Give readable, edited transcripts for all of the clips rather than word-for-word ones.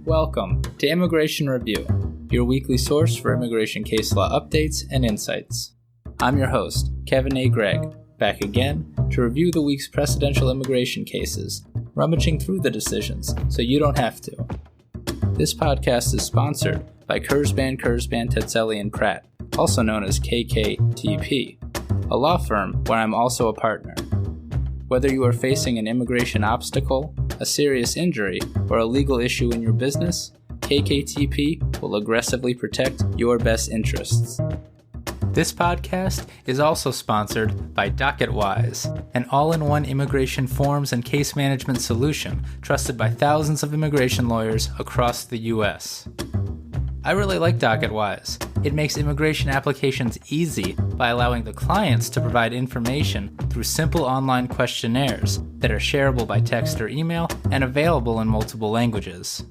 Welcome to Immigration Review, your weekly source for immigration case law updates and insights. I'm your host, Kevin A. Gregg, back again to review the week's precedential immigration cases, rummaging through the decisions so you don't have to. This podcast is sponsored by Kurzban, Tetzelli & Pratt, also known as KKTP, a law firm where I'm also a partner. Whether you are facing an immigration obstacle, a serious injury, or a legal issue in your business, KKTP will aggressively protect your best interests. This podcast is also sponsored by DocketWise, an all-in-one immigration forms and case management solution trusted by thousands of immigration lawyers across the U.S. I really like DocketWise. It makes immigration applications easy by allowing the clients to provide information through simple online questionnaires that are shareable by text or email and available in multiple languages.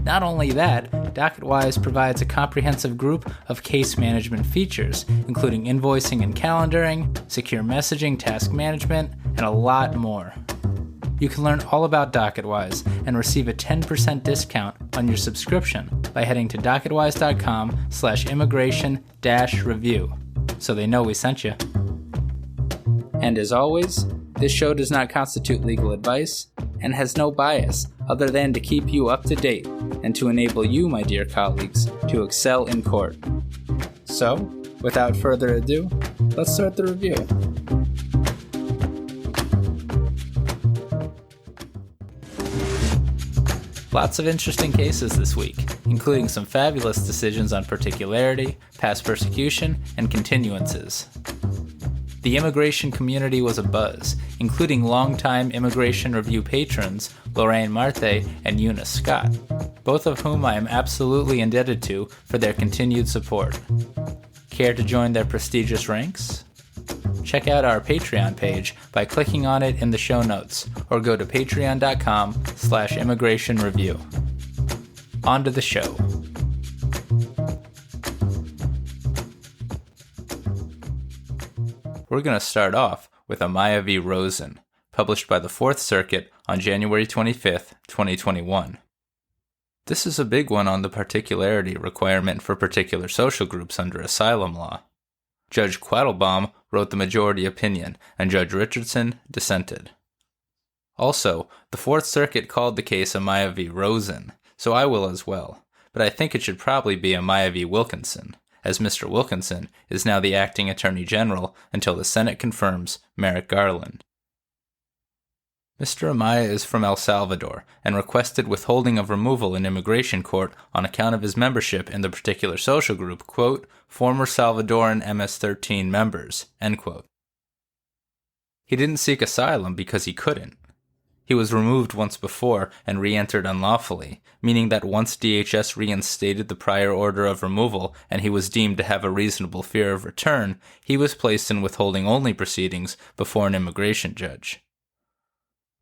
Not only that, DocketWise provides a comprehensive group of case management features, including invoicing and calendaring, secure messaging, task management, and a lot more. You can learn all about DocketWise and receive a 10% discount on your subscription by heading to docketwise.com/immigration-review, so they know we sent you. And as always, this show does not constitute legal advice and has no bias other than to keep you up to date and to enable you, my dear colleagues, to excel in court. So, without further ado, let's start the review. Lots of interesting cases this week, including some fabulous decisions on particularity, past persecution, and continuances. The immigration community was abuzz, including longtime Immigration Review patrons Lorraine Marte and Eunice Scott, both of whom I am absolutely indebted to for their continued support. Care to join their prestigious ranks? Check out our Patreon page by clicking on it in the show notes, or go to patreon.com/immigrationreview. On to the show. We're going to start off with Amaya v. Rosen, published by the Fourth Circuit on January 25th, 2021. This is a big one on the particularity requirement for particular social groups under asylum law. Judge Quattlebaum wrote the majority opinion, and Judge Richardson dissented. Also, the Fourth Circuit called the case Amaya v. Rosen, so I will as well, but I think it should probably be Amaya v. Wilkinson, as Mr. Wilkinson is now the acting Attorney General until the Senate confirms Merrick Garland. Mr. Amaya is from El Salvador and requested withholding of removal in immigration court on account of his membership in the particular social group, quote, former Salvadoran MS-13 members, end quote. He didn't seek asylum because he couldn't. He was removed once before and re-entered unlawfully, meaning that once DHS reinstated the prior order of removal and he was deemed to have a reasonable fear of return, he was placed in withholding-only proceedings before an immigration judge.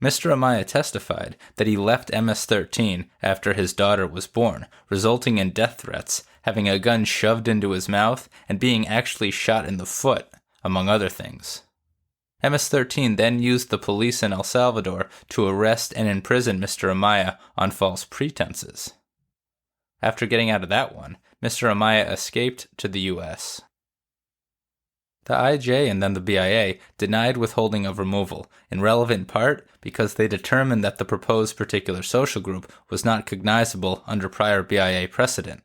Mr. Amaya testified that he left MS-13 after his daughter was born, resulting in death threats, having a gun shoved into his mouth, and being actually shot in the foot, among other things. MS-13 then used the police in El Salvador to arrest and imprison Mr. Amaya on false pretenses. After getting out of that one, Mr. Amaya escaped to the U.S. The IJ and then the BIA denied withholding of removal, in relevant part because they determined that the proposed particular social group was not cognizable under prior BIA precedent.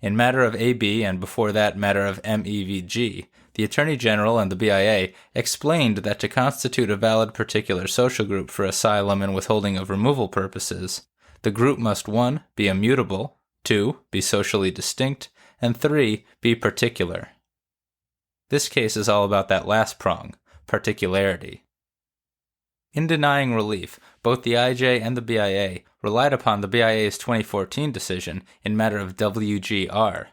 In matter of AB and before that matter of MEVG, the Attorney General and the BIA explained that to constitute a valid particular social group for asylum and withholding of removal purposes, the group must 1. Be immutable, 2. Be socially distinct, and 3. Be particular. This case is all about that last prong, particularity. In denying relief, both the IJ and the BIA relied upon the BIA's 2014 decision in matter of WGR,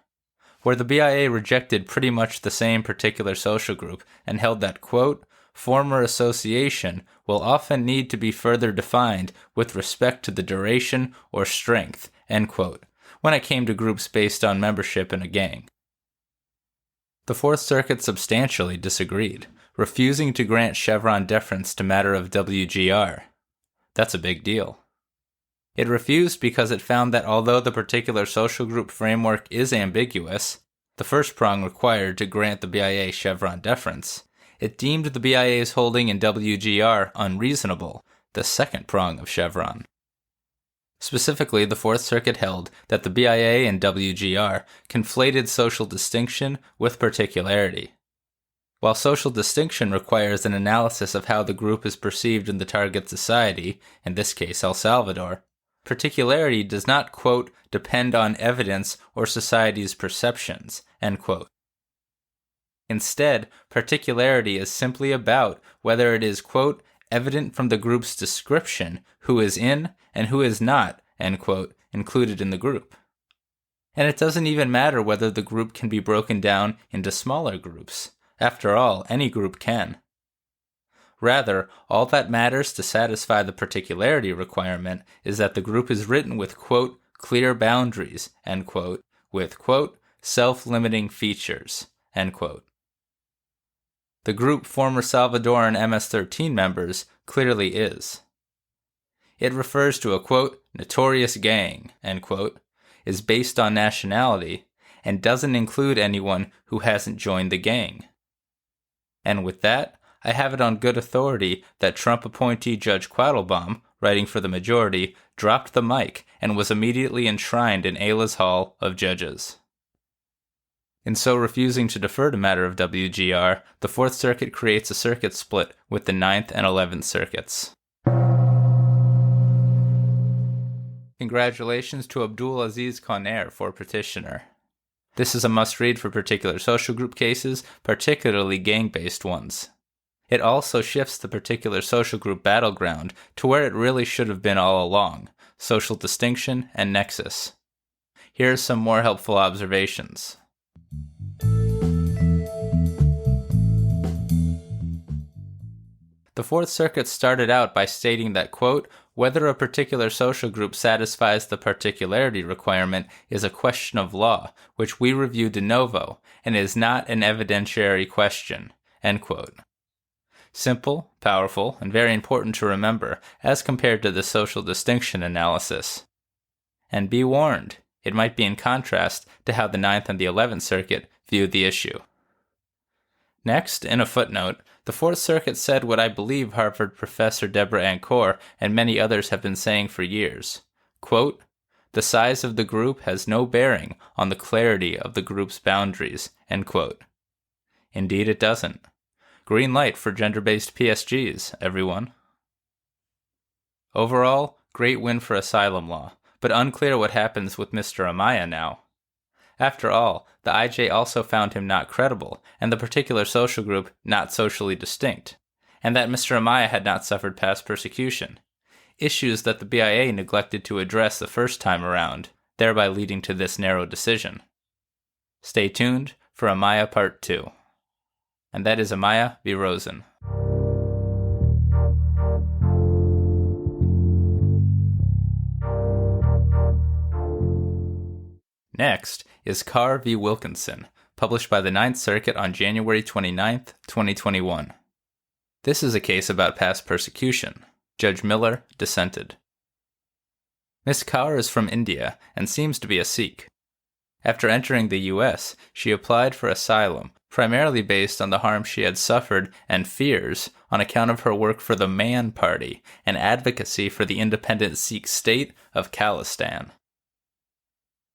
where the BIA rejected pretty much the same particular social group and held that, quote, former association will often need to be further defined with respect to the duration or strength, end quote, when it came to groups based on membership in a gang. The Fourth Circuit substantially disagreed, refusing to grant Chevron deference to matter of WGR. That's a big deal. It refused because it found that although the particular social group framework is ambiguous, the first prong required to grant the BIA Chevron deference, it deemed the BIA's holding in WGR unreasonable, the second prong of Chevron. Specifically, the Fourth Circuit held that the BIA and WGR conflated social distinction with particularity. While social distinction requires an analysis of how the group is perceived in the target society, in this case El Salvador, particularity does not, quote, depend on evidence or society's perceptions, end quote. Instead, particularity is simply about whether it is, quote, evident from the group's description who is in and who is not, end quote, included in the group. And it doesn't even matter whether the group can be broken down into smaller groups. After all, any group can. Rather, all that matters to satisfy the particularity requirement is that the group is written with, quote, clear boundaries, end quote, with, quote, self-limiting features, end quote. The group former Salvadoran MS-13 members clearly is. It refers to a, quote, notorious gang, end quote, is based on nationality, and doesn't include anyone who hasn't joined the gang. And with that, I have it on good authority that Trump appointee Judge Quattlebaum, writing for the majority, dropped the mic and was immediately enshrined in Ayla's Hall of Judges. In so refusing to defer to matter of WGR, the Fourth Circuit creates a circuit split with the Ninth and 11th Circuits. Congratulations to Abdul Aziz Conair for petitioner. This is a must-read for particular social group cases, particularly gang-based ones. It also shifts the particular social group battleground to where it really should have been all along, social distinction and nexus. Here are some more helpful observations. The Fourth Circuit started out by stating that, quote, whether a particular social group satisfies the particularity requirement is a question of law, which we review de novo, and is not an evidentiary question, end quote. Simple, powerful, and very important to remember as compared to the social distinction analysis. And be warned, it might be in contrast to how the Ninth and the 11th Circuit viewed the issue. Next, in a footnote, the Fourth Circuit said what I believe Harvard professor Deborah Ann Kaur and many others have been saying for years. Quote, the size of the group has no bearing on the clarity of the group's boundaries, end quote. Indeed it doesn't. Green light for gender-based PSGs, everyone. Overall, great win for asylum law, but unclear what happens with Mr. Amaya now. After all, the IJ also found him not credible, and the particular social group not socially distinct, and that Mr. Amaya had not suffered past persecution, issues that the BIA neglected to address the first time around, thereby leading to this narrow decision. Stay tuned for Amaya Part 2. And that is Amaya v. Rosen. Next is Kaur v. Wilkinson, published by the Ninth Circuit on January 29, 2021. This is a case about past persecution. Judge Miller dissented. Miss Kaur is from India and seems to be a Sikh. After entering the U.S., she applied for asylum, primarily based on the harm she had suffered and fears on account of her work for the Mann Party and advocacy for the independent Sikh state of Khalistan.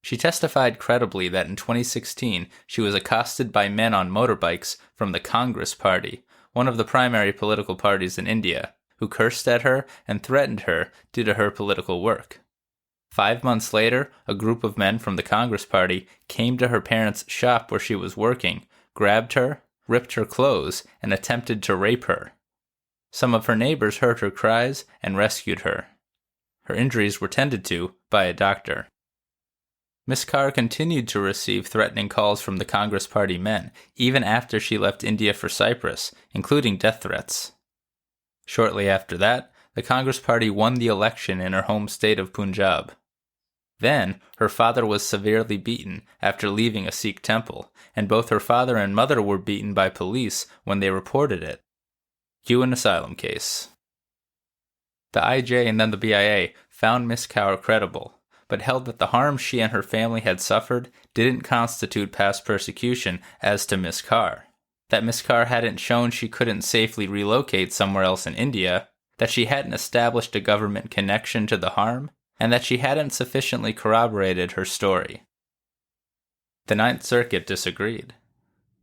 She testified credibly that in 2016 she was accosted by men on motorbikes from the Congress Party, one of the primary political parties in India, who cursed at her and threatened her due to her political work. 5 months later, a group of men from the Congress Party came to her parents' shop where she was working, grabbed her, ripped her clothes, and attempted to rape her. Some of her neighbors heard her cries and rescued her. Her injuries were tended to by a doctor. Miss Kaur continued to receive threatening calls from the Congress Party men, even after she left India for Cyprus, including death threats. Shortly after that, the Congress Party won the election in her home state of Punjab. Then, her father was severely beaten after leaving a Sikh temple, and both her father and mother were beaten by police when they reported it. Cue an asylum case. The IJ and then the BIA found Miss Kaur credible, but held that the harm she and her family had suffered didn't constitute past persecution as to Miss Kaur. That Miss Kaur hadn't shown she couldn't safely relocate somewhere else in India, that she hadn't established a government connection to the harm, and that she hadn't sufficiently corroborated her story. The Ninth Circuit disagreed.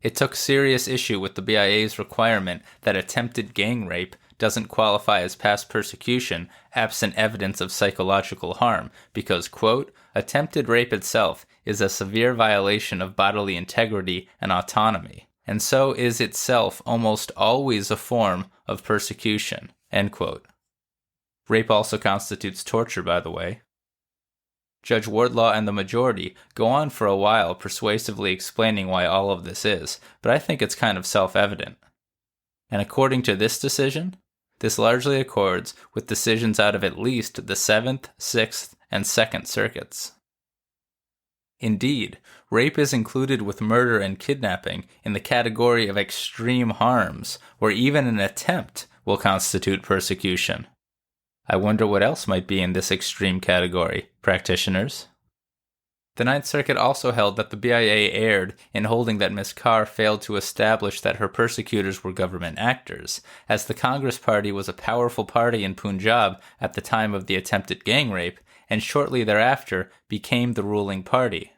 It took serious issue with the BIA's requirement that attempted gang rape doesn't qualify as past persecution absent evidence of psychological harm because, quote, attempted rape itself is a severe violation of bodily integrity and autonomy, and so is itself almost always a form of persecution, end quote. Rape also constitutes torture, by the way. Judge Wardlaw and the majority go on for a while persuasively explaining why all of this is, but I think it's kind of self-evident. And according to this decision, this largely accords with decisions out of at least the 7th, 6th, and 2nd Circuits. Indeed, rape is included with murder and kidnapping in the category of extreme harms, where even an attempt will constitute persecution. I wonder what else might be in this extreme category, practitioners. The Ninth Circuit also held that the BIA erred in holding that Ms. Kaur failed to establish that her persecutors were government actors, as the Congress Party was a powerful party in Punjab at the time of the attempted gang rape, and shortly thereafter became the ruling party.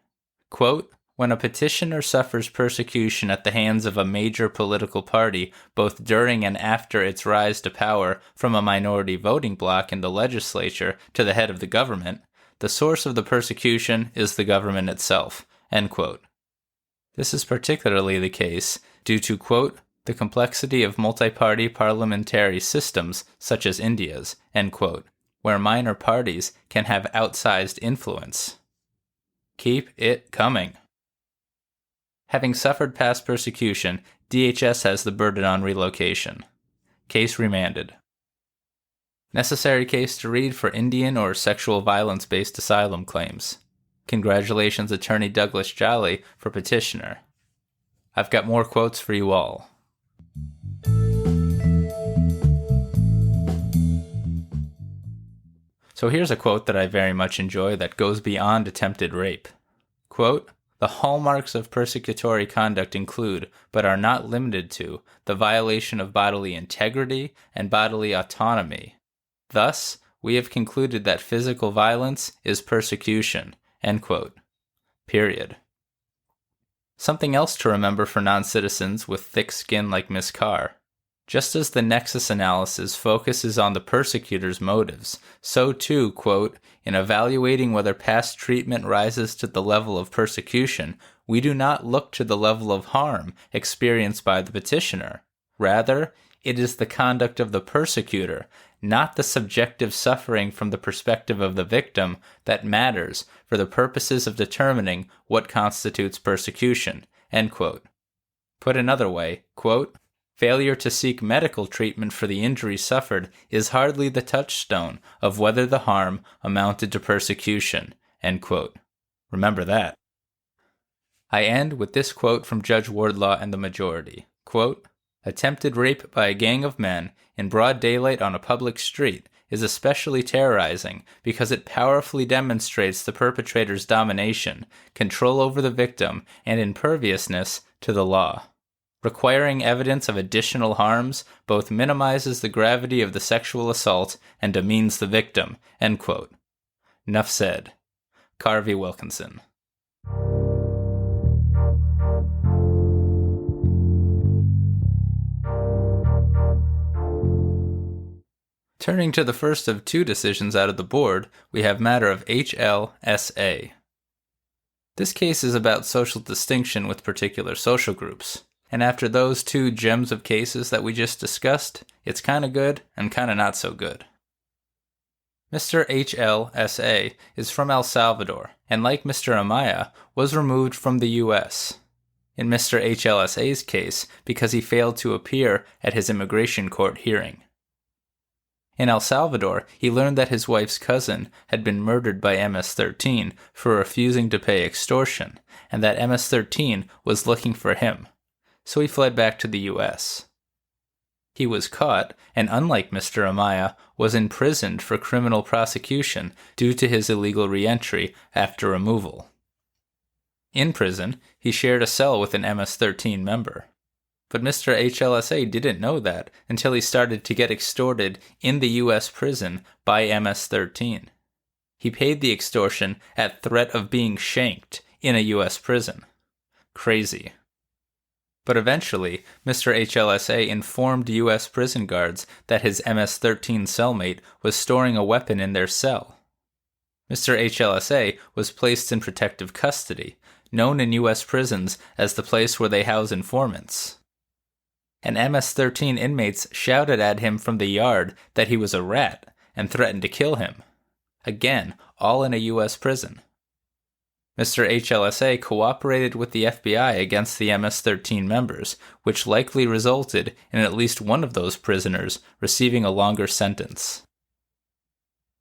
Quote, when a petitioner suffers persecution at the hands of a major political party, both during and after its rise to power from a minority voting bloc in the legislature to the head of the government, the source of the persecution is the government itself, end quote. This is particularly the case due to, quote, the complexity of multi-party parliamentary systems such as India's, end quote, where minor parties can have outsized influence. Keep it coming. Having suffered past persecution, DHS has the burden on relocation. Case remanded. Necessary case to read for Indian or sexual violence-based asylum claims. Congratulations, Attorney Douglas Jolly, for petitioner. I've got more quotes for you all. So here's a quote that I very much enjoy that goes beyond attempted rape. Quote, the hallmarks of persecutory conduct include, but are not limited to, the violation of bodily integrity and bodily autonomy. Thus, we have concluded that physical violence is persecution, end quote. Period. Something else to remember for non-citizens with thick skin like Ms. Kaur. Just as the nexus analysis focuses on the persecutor's motives, so too, quote, in evaluating whether past treatment rises to the level of persecution, we do not look to the level of harm experienced by the petitioner. Rather, it is the conduct of the persecutor, not the subjective suffering from the perspective of the victim, that matters for the purposes of determining what constitutes persecution, end quote. Put another way, quote, failure to seek medical treatment for the injury suffered is hardly the touchstone of whether the harm amounted to persecution, end quote. Remember that. I end with this quote from Judge Wardlaw and the majority. Quote, attempted rape by a gang of men in broad daylight on a public street is especially terrorizing because it powerfully demonstrates the perpetrator's domination, control over the victim, and imperviousness to the law. Requiring evidence of additional harms both minimizes the gravity of the sexual assault and demeans the victim, end quote. Nuff said. Kaur v. Wilkinson. Turning to the first of two decisions out of the board, we have matter of HLSA. This case is about social distinction with particular social groups. And after those two gems of cases that we just discussed, it's kind of good and kind of not so good. Mr. HLSA is from El Salvador, and like Mr. Amaya, was removed from the U.S. In Mr. HLSA's case, because he failed to appear at his immigration court hearing. In El Salvador, he learned that his wife's cousin had been murdered by MS-13 for refusing to pay extortion, and that MS-13 was looking for him. So he fled back to the U.S. He was caught, and unlike Mr. Amaya, was imprisoned for criminal prosecution due to his illegal re-entry after removal. In prison, he shared a cell with an MS-13 member. But Mr. HLSA didn't know that until he started to get extorted in the U.S. prison by MS-13. He paid the extortion at threat of being shanked in a U.S. prison. Crazy. But eventually, Mr. HLSA informed U.S. prison guards that his MS-13 cellmate was storing a weapon in their cell. Mr. HLSA was placed in protective custody, known in U.S. prisons as the place where they house informants. And MS-13 inmates shouted at him from the yard that he was a rat and threatened to kill him. Again, all in a U.S. prison. Mr. HLSA cooperated with the FBI against the MS-13 members, which likely resulted in at least one of those prisoners receiving a longer sentence.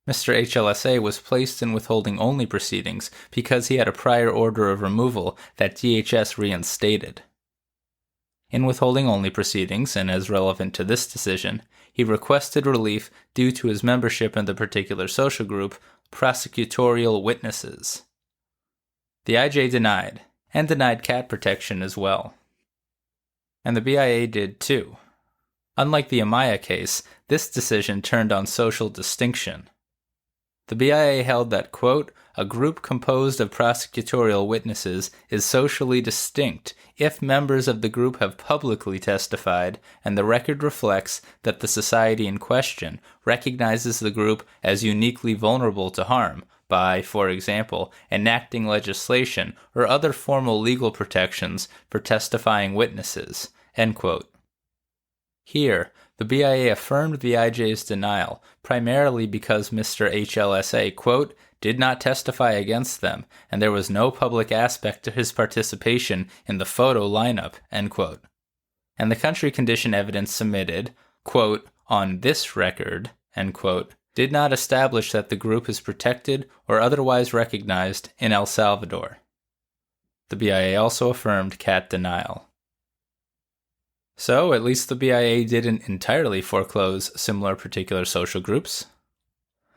Mr. HLSA was placed in withholding-only proceedings because he had a prior order of removal that DHS reinstated. In withholding-only proceedings, and as relevant to this decision, he requested relief due to his membership in the particular social group, prosecutorial witnesses. The IJ denied, and denied cat protection as well. And the BIA did too. Unlike the Amaya case, this decision turned on social distinction. The BIA held that, quote, a group composed of prosecutorial witnesses is socially distinct if members of the group have publicly testified and the record reflects that the society in question recognizes the group as uniquely vulnerable to harm by, for example, enacting legislation or other formal legal protections for testifying witnesses, end quote. Here, the BIA affirmed the IJ's denial primarily because Mr. HLSA, quote, did not testify against them, and there was no public aspect to his participation in the photo lineup, end quote. And the country condition evidence submitted, quote, on this record, end quote, did not establish that the group is protected or otherwise recognized in El Salvador. The BIA also affirmed cat denial. So, at least the BIA didn't entirely foreclose similar particular social groups.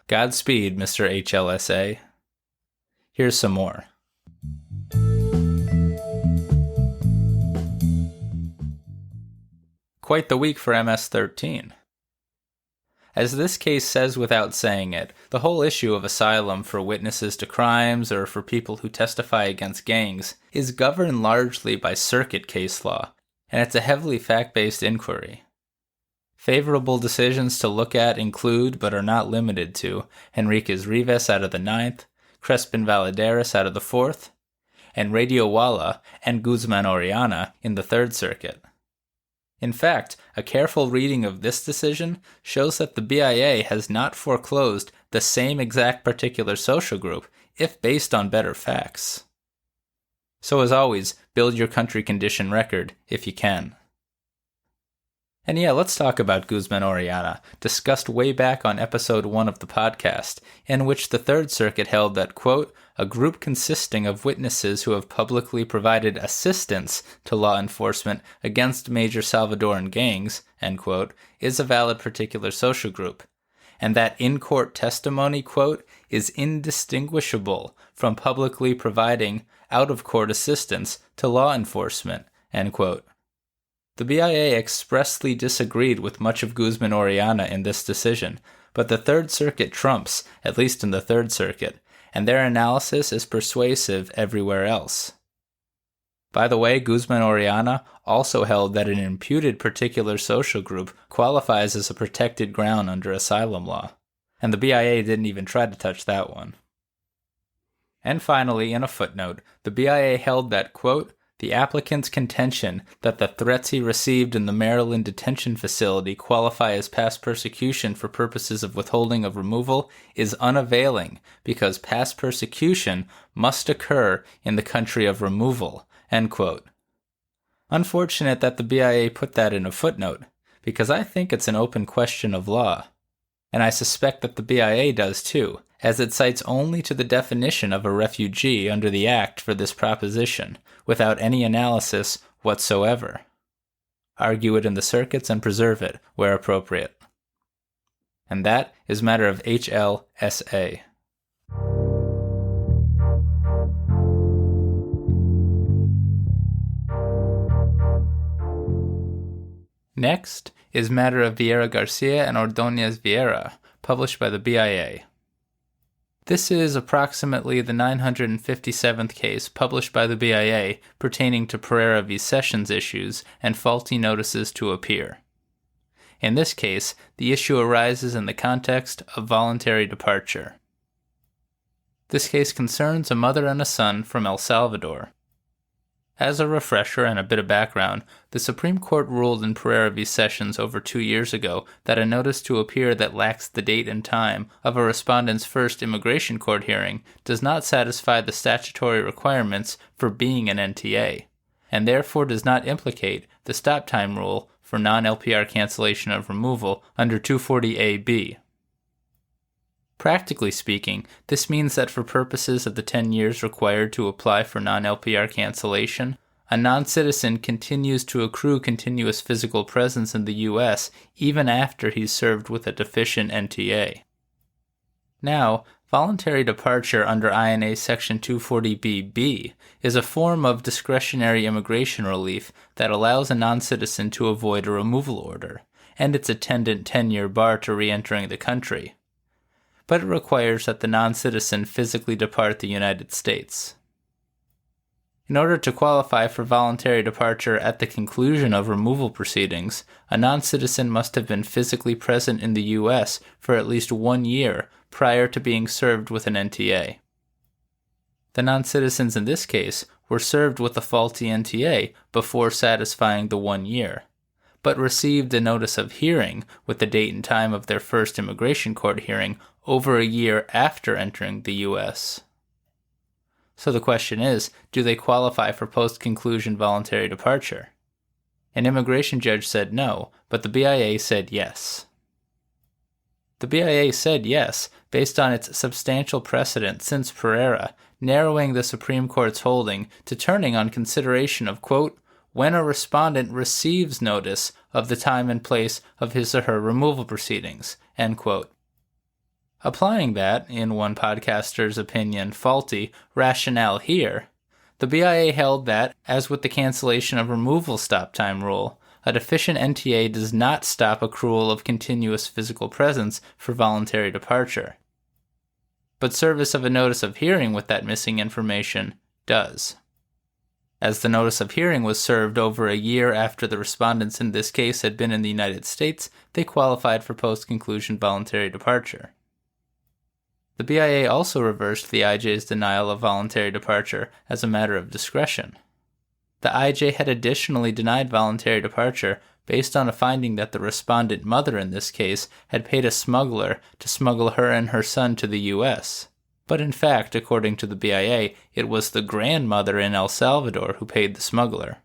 Godspeed, Mr. HLSA. Here's some more. Quite the week for MS-13. As this case says without saying it, the whole issue of asylum for witnesses to crimes or for people who testify against gangs is governed largely by circuit case law, and it's a heavily fact-based inquiry. Favorable decisions to look at include, but are not limited to, Henriquez-Rivas out of the 9th, Crespin-Valladares out of the 4th, and Radiowala and Guzman-Oriana in the 3rd Circuit. In fact, a careful reading of this decision shows that the BIA has not foreclosed the same exact particular social group, if based on better facts. So as always, build your country condition record if you can. And yeah, let's talk about Guzman-Oriana, discussed way back on episode 1 of the podcast, in which the 3rd Circuit held that, quote, a group consisting of witnesses who have publicly provided assistance to law enforcement against major Salvadoran gangs, end quote, is a valid particular social group, and that in-court testimony, quote, is indistinguishable from publicly providing out-of-court assistance to law enforcement, end quote. The BIA expressly disagreed with much of Guzman-Oriana in this decision, but the 3rd Circuit trumps, at least in the 3rd Circuit, and their analysis is persuasive everywhere else. By the way, Guzman-Oriana also held that an imputed particular social group qualifies as a protected ground under asylum law, and the BIA didn't even try to touch that one. And finally, in a footnote, the BIA held that, quote, the applicant's contention that the threats he received in the Maryland detention facility qualify as past persecution for purposes of withholding of removal is unavailing because past persecution must occur in the country of removal, end quote. Unfortunate that the BIA put that in a footnote, because I think it's an open question of law. And I suspect that the BIA does too, as it cites only to the definition of a refugee under the Act for this proposition, without any analysis whatsoever. argue it in the circuits, and preserve it where appropriate. And that is matter of HLSA. Next is matter of Viera-Garcia and Ordonez-Viera, published by the BIA. This is approximately the 957th case published by the BIA pertaining to Pereira v. Sessions issues and faulty notices to appear. In this case, the issue arises in the context of voluntary departure. This case concerns a mother and a son from El Salvador. As a refresher and a bit of background, the Supreme Court ruled in Pereira v. Sessions over 2 years ago that a notice to appear that lacks the date and time of a respondent's first immigration court hearing does not satisfy the statutory requirements for being an NTA, and therefore does not implicate the stop time rule for non-LPR cancellation of removal under 240A-B. Practically speaking, this means that for purposes of the 10 years required to apply for non-LPR cancellation, a non-citizen continues to accrue continuous physical presence in the U.S. even after he's served with a deficient NTA. Now, voluntary departure under INA Section 240B-B is a form of discretionary immigration relief that allows a non-citizen to avoid a removal order, and its attendant 10-year bar to re-entering the country. But it requires that the non-citizen physically depart the United States. In order to qualify for voluntary departure at the conclusion of removal proceedings, a non-citizen must have been physically present in the U.S. for at least 1 year prior to being served with an NTA. The non-citizens in this case were served with a faulty NTA before satisfying the 1 year, but received a notice of hearing with the date and time of their first immigration court hearing over a year after entering the U.S. So the question is, do they qualify for post-conclusion voluntary departure? An immigration judge said no, but the BIA said yes. The BIA said yes based on its substantial precedent since Pereira, narrowing the Supreme Court's holding to turning on consideration of, quote, when a respondent receives notice of the time and place of his or her removal proceedings, end quote. Applying that, in one podcaster's opinion, faulty rationale here, the BIA held that, as with the cancellation of removal stop time rule, a deficient NTA does not stop accrual of continuous physical presence for voluntary departure. But service of a notice of hearing with that missing information does. As the notice of hearing was served over a year after the respondents in this case had been in the United States, they qualified for post-conclusion voluntary departure. The BIA also reversed the IJ's denial of voluntary departure as a matter of discretion. The IJ had additionally denied voluntary departure based on a finding that the respondent mother in this case had paid a smuggler to smuggle her and her son to the U.S., but in fact, according to the BIA, it was the grandmother in El Salvador who paid the smuggler.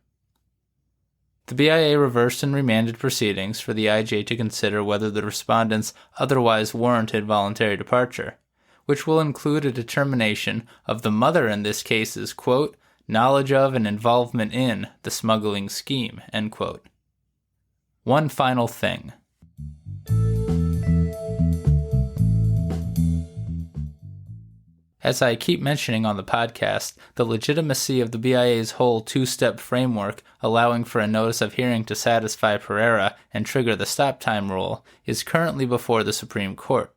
The BIA reversed and remanded proceedings for the IJ to consider whether the respondents otherwise warranted voluntary departure, which will include a determination of the mother in this case's, quote, knowledge of and involvement in the smuggling scheme, end quote. One final thing. As I keep mentioning on the podcast, the legitimacy of the BIA's whole two-step framework allowing for a notice of hearing to satisfy Pereira and trigger the stop time rule is currently before the Supreme Court.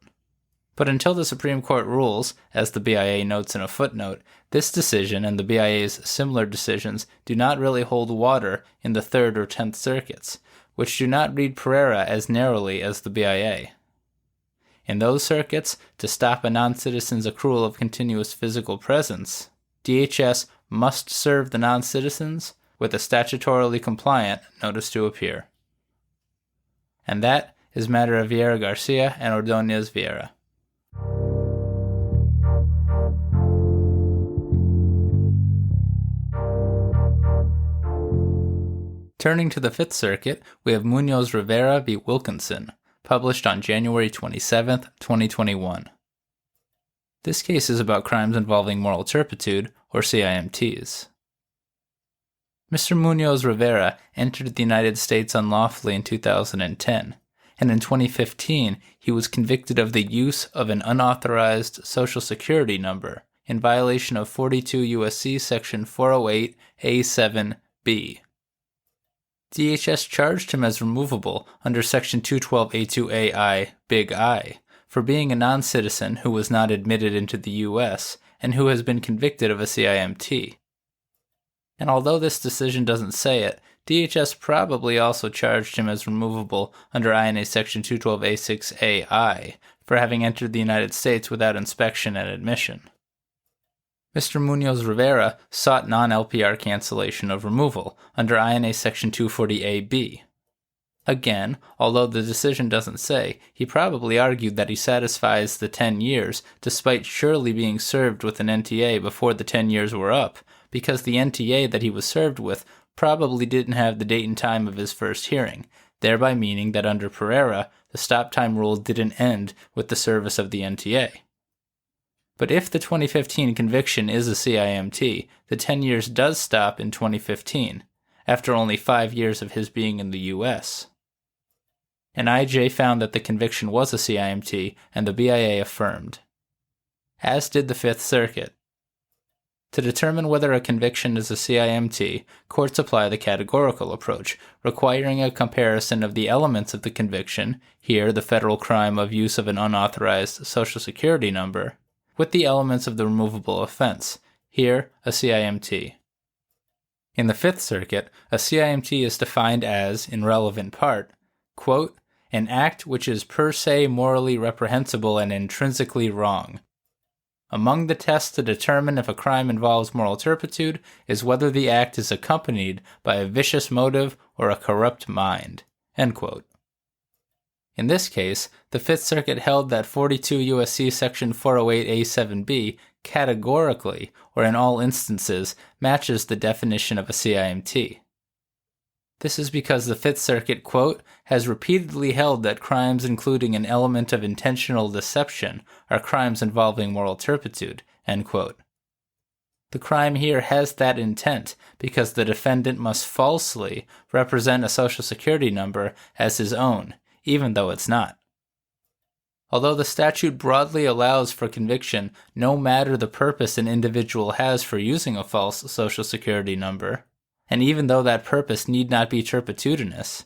But until the Supreme Court rules, as the BIA notes in a footnote, this decision and the BIA's similar decisions do not really hold water in the 3rd or 10th Circuits, which do not read Pereira as narrowly as the BIA. In those circuits, to stop a non-citizen's accrual of continuous physical presence, DHS must serve the non-citizens with a statutorily compliant notice to appear. And that is matter of Viera-Garcia and Ordonez-Viera. Turning to the Fifth Circuit, we have Munoz-Rivera v. Wilkinson, published on January 27, 2021. This case is about crimes involving moral turpitude, or CIMTs. Mr. Munoz-Rivera entered the United States unlawfully in 2010, and in 2015 he was convicted of the use of an unauthorized Social Security number in violation of 42 U.S.C. Section 408A7B. DHS charged him as removable under Section 212A2AI Big I for being a non-citizen who was not admitted into the U.S. and who has been convicted of a CIMT. And although this decision doesn't say it, DHS probably also charged him as removable under INA Section 212A6AI for having entered the United States without inspection and admission. Mr. Munoz-Rivera sought non-LPR cancellation of removal under INA Section 240AB. Again, although the decision doesn't say, he probably argued that he satisfies the 10 years despite surely being served with an NTA before the 10 years were up, because the NTA that he was served with probably didn't have the date and time of his first hearing, thereby meaning that under Pereira, the stop time rule didn't end with the service of the NTA. But if the 2015 conviction is a CIMT, the 10 years does stop in 2015, after only 5 years of his being in the U.S. An IJ found that the conviction was a CIMT, and the BIA affirmed. As did the Fifth Circuit. To determine whether a conviction is a CIMT, courts apply the categorical approach, requiring a comparison of the elements of the conviction, here the federal crime of use of an unauthorized Social Security number, with the elements of the removable offense, here a CIMT. In the Fifth Circuit, a CIMT is defined as, in relevant part, quote, an act which is per se morally reprehensible and intrinsically wrong. Among the tests to determine if a crime involves moral turpitude is whether the act is accompanied by a vicious motive or a corrupt mind. End quote. In this case, the Fifth Circuit held that 42 U.S.C. Section 408A7B categorically, or in all instances, matches the definition of a CIMT. This is because the Fifth Circuit, quote, has repeatedly held that crimes including an element of intentional deception are crimes involving moral turpitude, end quote. The crime here has that intent because the defendant must falsely represent a Social Security number as his own, even though it's not. Although the statute broadly allows for conviction no matter the purpose an individual has for using a false Social Security number, and even though that purpose need not be turpitudinous,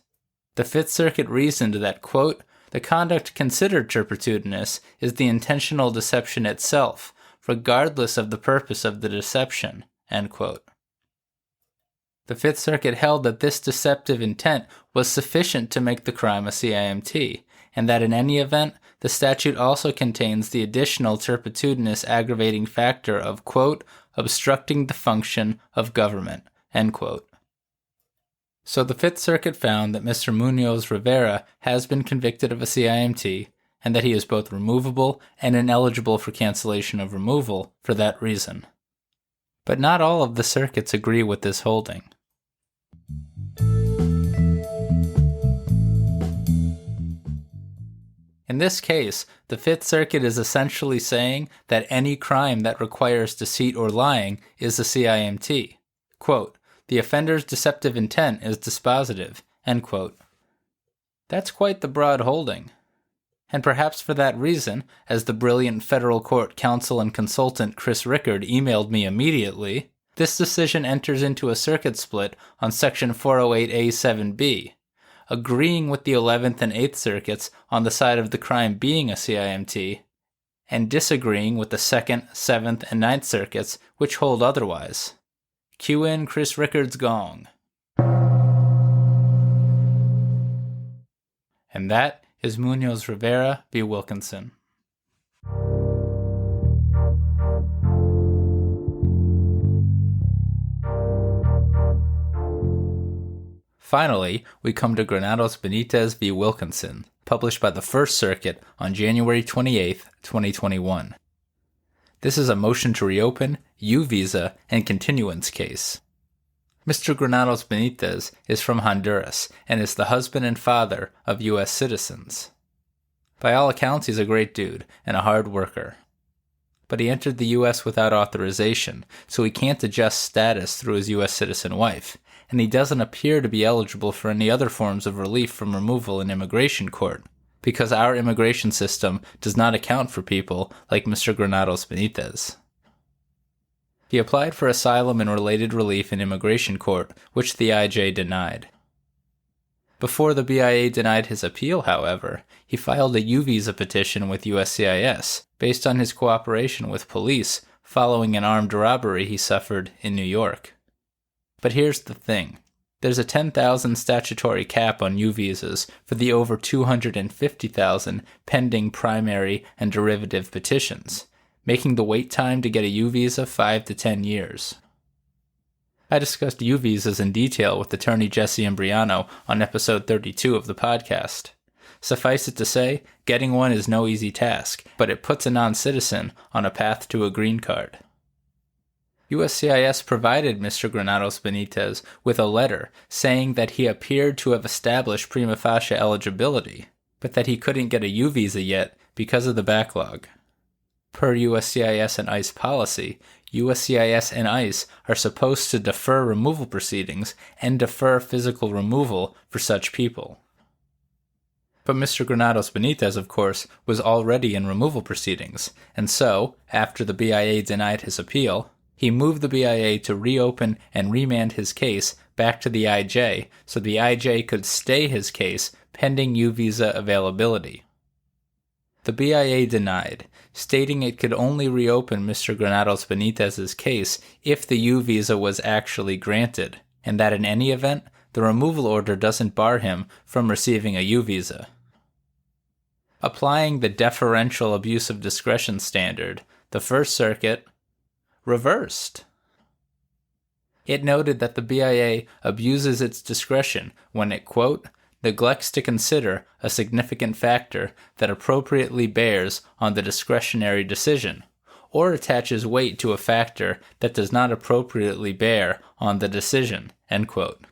the Fifth Circuit reasoned that, quote, the conduct considered turpitudinous is the intentional deception itself, regardless of the purpose of the deception, end quote. The Fifth Circuit held that this deceptive intent was sufficient to make the crime a CIMT, and that in any event, the statute also contains the additional turpitudinous aggravating factor of, quote, obstructing the function of government, end quote. So the Fifth Circuit found that Mr. Munoz-Rivera has been convicted of a CIMT, and that he is both removable and ineligible for cancellation of removal for that reason. But not all of the circuits agree with this holding. In this case, the Fifth Circuit is essentially saying that any crime that requires deceit or lying is a CIMT. Quote, the offender's deceptive intent is dispositive, end quote. That's quite the broad holding. And perhaps for that reason, as the brilliant federal court counsel and consultant Chris Rickard emailed me immediately, this decision enters into a circuit split on Section 408A7B, agreeing with the 11th and 8th Circuits on the side of the crime being a CIMT, and disagreeing with the 2nd, 7th, and 9th Circuits, which hold otherwise. Cue in Chris Rickard's gong. And that is Munoz-Rivera v. Wilkinson. Finally, we come to Granados Benitez v. Wilkinson, published by the First Circuit on January 28, 2021. This is a motion to reopen, U-Visa, and continuance case. Mr. Granados Benitez is from Honduras and is the husband and father of U.S. citizens. By all accounts, he's a great dude and a hard worker. But he entered the U.S. without authorization, so he can't adjust status through his U.S. citizen wife, and he doesn't appear to be eligible for any other forms of relief from removal in immigration court, because our immigration system does not account for people like Mr. Granados Benitez. He applied for asylum and related relief in immigration court, which the IJ denied. Before the BIA denied his appeal, however, he filed a U-Visa petition with USCIS based on his cooperation with police following an armed robbery he suffered in New York. But here's the thing. There's a 10,000 statutory cap on U-Visas for the over 250,000 pending primary and derivative petitions, making the wait time to get a U-Visa 5 to 10 years. I discussed U-Visas in detail with attorney Jesse Imbriano on episode 32 of the podcast. Suffice it to say, getting one is no easy task, but it puts a non-citizen on a path to a green card. USCIS provided Mr. Granados Benitez with a letter saying that he appeared to have established prima facie eligibility, but that he couldn't get a U-Visa yet because of the backlog. Per USCIS and ICE policy, USCIS and ICE are supposed to defer removal proceedings and defer physical removal for such people. But Mr. Granados Benitez, of course, was already in removal proceedings, and so, after the BIA denied his appeal, he moved the BIA to reopen and remand his case back to the IJ so the IJ could stay his case pending U-Visa availability. The BIA denied, stating it could only reopen Mr. Granados Benitez's case if the U-Visa was actually granted, and that in any event, the removal order doesn't bar him from receiving a U-Visa. Applying the deferential abuse of discretion standard, the First Circuit reversed. It noted that the BIA abuses its discretion when it, quote, neglects to consider a significant factor that appropriately bears on the discretionary decision, or attaches weight to a factor that does not appropriately bear on the decision, end quote.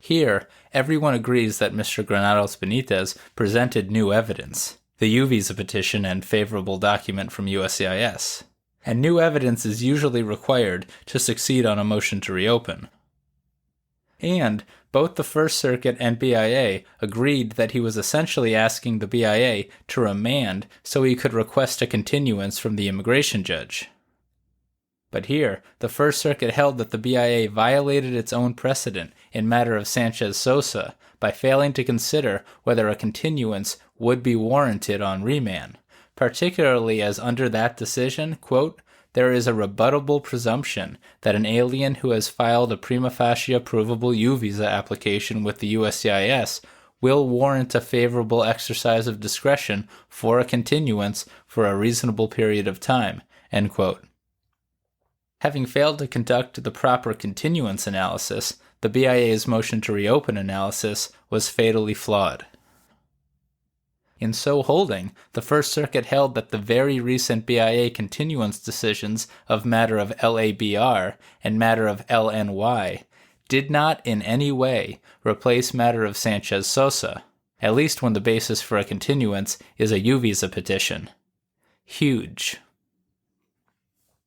Here, everyone agrees that Mr. Granados Benitez presented new evidence, the U-Visa petition and favorable document from USCIS, and new evidence is usually required to succeed on a motion to reopen. And both the First Circuit and BIA agreed that he was essentially asking the BIA to remand so he could request a continuance from the immigration judge. But here, the First Circuit held that the BIA violated its own precedent in matter of Sanchez-Sosa by failing to consider whether a continuance would be warranted on remand, particularly as under that decision, quote, there is a rebuttable presumption that an alien who has filed a prima facie approvable U-Visa application with the USCIS will warrant a favorable exercise of discretion for a continuance for a reasonable period of time, end quote. Having failed to conduct the proper continuance analysis, the BIA's motion to reopen analysis was fatally flawed. In so holding, the First Circuit held that the very recent BIA continuance decisions of matter of LABR and matter of LNY did not in any way replace matter of Sanchez-Sosa, at least when the basis for a continuance is a U-Visa petition. Huge.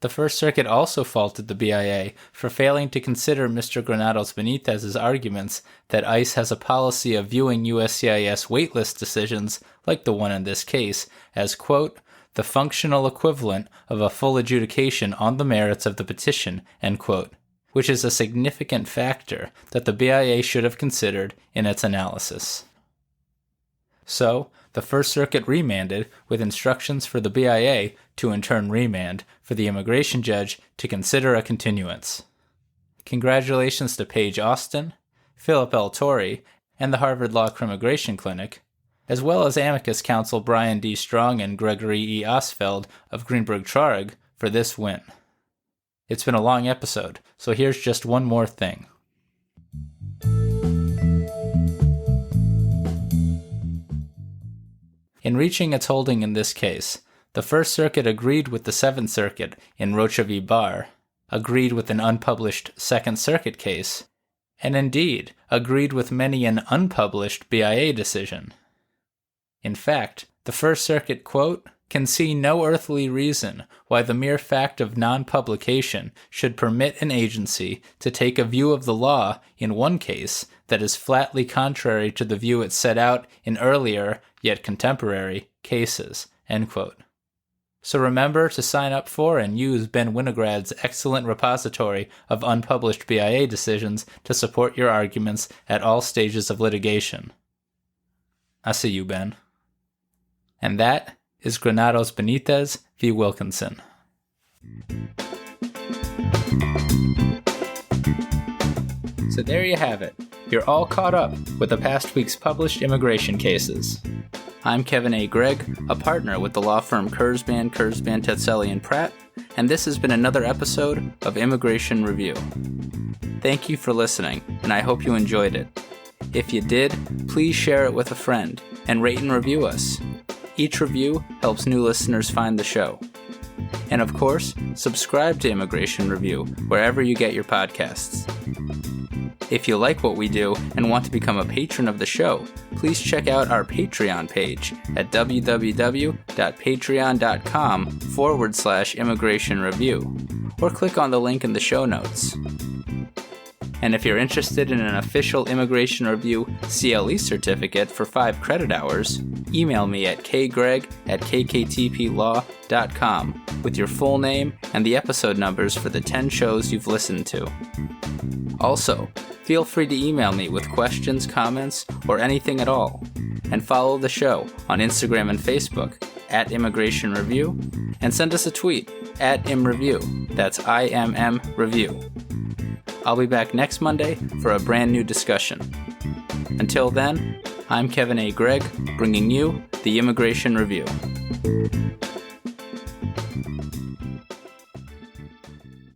The First Circuit also faulted the BIA for failing to consider Mr. Granados Benitez's arguments that ICE has a policy of viewing USCIS waitlist decisions, like the one in this case, as, quote, the functional equivalent of a full adjudication on the merits of the petition, end quote, which is a significant factor that the BIA should have considered in its analysis. So, the First Circuit remanded with instructions for the BIA to in turn remand for the immigration judge to consider a continuance. Congratulations to Paige Austin, Philip L. Torrey, and the Harvard Law Crimmigration Clinic, as well as amicus counsel Brian D. Strong and Gregory E. Osfeld of Greenberg Traurig for this win. It's been a long episode, so here's just one more thing. In reaching its holding in this case, the First Circuit agreed with the Seventh Circuit in Rocha v. Barr, agreed with an unpublished Second Circuit case, and indeed agreed with many an unpublished BIA decision. In fact, the First Circuit, quote, can see no earthly reason why the mere fact of non-publication should permit an agency to take a view of the law in one case that is flatly contrary to the view it set out in earlier, yet contemporary, cases." End quote. So remember to sign up for and use Ben Winograd's excellent repository of unpublished BIA decisions to support your arguments at all stages of litigation. I see you, Ben. And that is Granados Benitez v. Wilkinson. So there you have it. You're all caught up with the past week's published immigration cases. I'm Kevin A. Gregg, a partner with the law firm Kurzban, Tetzelli & Pratt, and this has been another episode of Immigration Review. Thank you for listening, and I hope you enjoyed it. If you did, please share it with a friend and rate and review us. Each review helps new listeners find the show. And of course, subscribe to Immigration Review wherever you get your podcasts. If you like what we do and want to become a patron of the show, please check out our Patreon page at www.patreon.com/Immigration Review, or click on the link in the show notes. And if you're interested in an official Immigration Review CLE certificate for 5 credit hours, email me at kgreg@kktplaw.com with your full name and the episode numbers for the 10 shows you've listened to. Also, feel free to email me with questions, comments, or anything at all. And follow the show on Instagram and Facebook at Immigration Review, and send us a tweet at ImReview. That's IMM Review. I'll be back next Monday for a brand new discussion. Until then, I'm Kevin A. Gregg, bringing you the Immigration Review.